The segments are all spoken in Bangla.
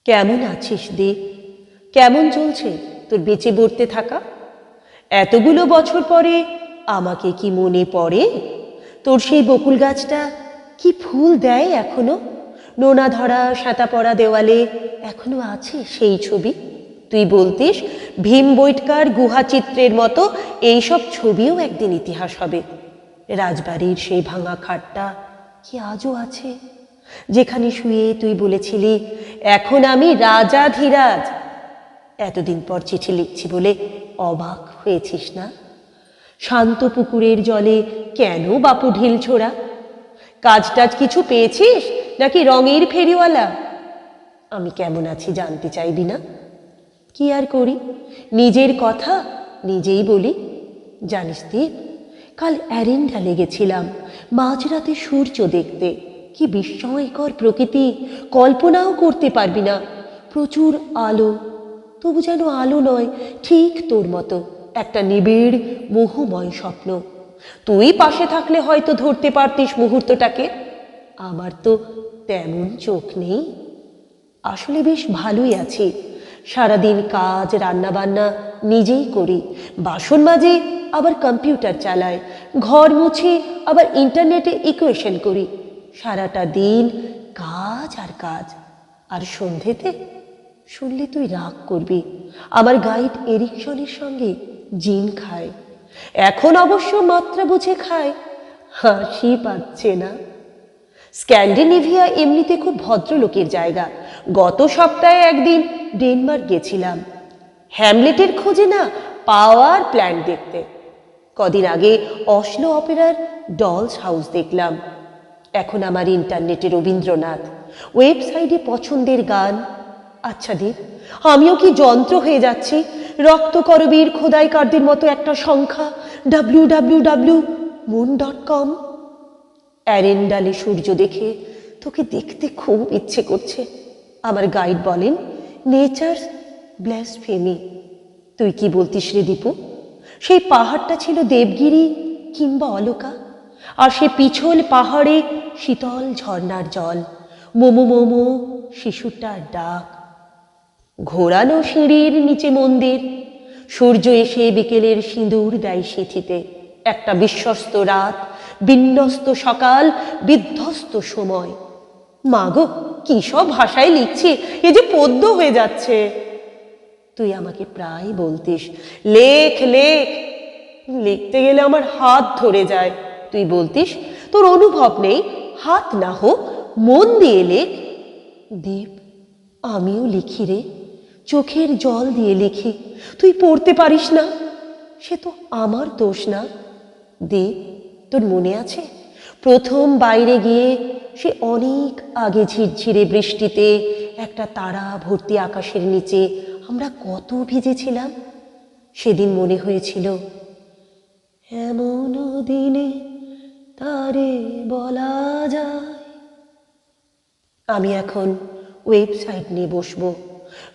কেমন আছিস দীপ? কেমন চলছে তোর বেঁচে বর্তে থাকা? এতগুলো বছর পরে আমাকে কি মনে পড়ে? তোর সেই বকুল গাছটা কি ফুল দেয় এখনো? নোনা ধরা সাঁতা পড়া দেওয়ালে এখনো আছে সেই ছবি। তুই বলতিস ভীম বৈটকার গুহা চিত্রের মতো এইসব ছবিও একদিন ইতিহাস হবে। রাজবাড়ির সেই ভাঙা খাটটা কি আজও আছে, যেখানে শুয়ে তুই বলেছিলি এখন আমি রাজাধিরাজ। এতদিন পর চিঠি লিখছি বলে অবাক হয়েছিস না? শান্ত পুকুরের জলে কেন বাপু ঢিল ছোড়া? কাজ টাজ কিছু পেয়েছিস নাকি রঙের ফেরিওয়ালা? আমি কেমন আছি জানতে চাইবি না? কি আর করি, নিজের কথা নিজেই বলি। জানিস দীপ, কাল অ্যারেন্ডালে গেছিলাম মাঝরাতে সূর্য দেখতে। কি বিস্ময়কর প্রকৃতি, কল্পনাও করতে পারবি না। প্রচুর আলো, তবু যেন আলো নয়, ঠিক তোর মতো একটা নিবিড় মোহময় স্বপ্ন। তুই পাশে থাকলে হয়তো ধরতে পারতিস মুহূর্তটাকে। আমার তো তেমন চোখ নেই। আসলে বেশ ভালোই আছি। সারাদিন কাজ রান্নাবান্না নিজেই করি, বাসন মাজি আবার কম্পিউটার চালাই, ঘর মুছি আবার ইন্টারনেটে ইকুয়েশন করি। সারাটা দিন কাজ আর কাজ। আর সন্ধেতে শুনলে তুই রাগ করবি, আমার গাইড এরিকসনের সঙ্গে জিন খায়। এখন অবশ্য মাত্রা বুঝে খায়। হাসি পাচ্ছে না? স্ক্যান্ডিনেভিয়া এমনিতে খুব ভদ্রলোকের জায়গা। গত সপ্তাহে একদিন ডেনমার্ক গেছিলাম হ্যামলেটের খোঁজে না পাওয়ার প্ল্যান্ট দেখতে। কদিন আগে অসলো অপেরার ডলস হাউস দেখলাম। এখন আমার ইন্টারনেটে রবীন্দ্রনাথ, ওয়েবসাইটে পছন্দের গান। আচ্ছা দীপ, আমিও কি যন্ত্র হয়ে যাচ্ছি? রক্তকরবীর খোদাইকারদের মতো একটা সংখ্যা www.moon.com। অ্যারেন্ডালে সূর্য দেখে তোকে দেখতে খুব ইচ্ছে করছে। আমার গাইড বলেন নেচার ব্লাসফেমি। তুই কি বলতিস রে দীপু? সেই পাহাড়টা ছিল দেবগিরি কিংবা অলকা, আর সে পিছল পাহাড়ে শীতল ঝর্ণার জল, মোমো মোমো শিশুটার ডাক, ঘোরানো সিঁড়ির নিচে মন্দির। সূর্য এসে বিকেলের সিঁদুর দেয় সিঁথিতে। একটা বিশ্বস্ত রাত, বিন্যস্ত সকাল, বিধ্বস্ত সময়। মাগো, কি সব ভাষায় লিখছি, এ যে পদ্য হয়ে যাচ্ছে। তুই আমাকে প্রায় বলতিস লেখ লেখ। লিখতে গেলে আমার হাত ধরে যায়। তুই বলতিস তোর অনুভব নেই, হাত না হোক মন দিয়ে লেখ। দীপ, আমিও লিখি রে, চোখের জল দিয়ে লিখি। তুই পড়তে পারিস না, সে তো আমার দোষ না। দীপ, তোর মনে আছে প্রথম বাইরে গিয়ে সে অনেক আগে ঝিরঝিরে বৃষ্টিতে একটা তারা ভর্তি আকাশের নিচে আমরা কত ভিজেছিলাম? সেদিন মনে হয়েছিল এমন দিনে তারে বলা যায়। আমি এখন ওয়েবসাইট নিয়ে বসবো,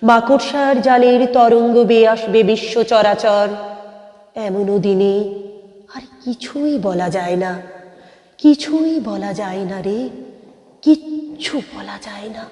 মাকড়সার জালের তরঙ্গ বেয়ে আসবে বিশ্ব চরাচর। এমনও দিনে আর কিছুই বলা যায় না, কিছুই বলা যায় না রে, কিচ্ছু বলা যায় না।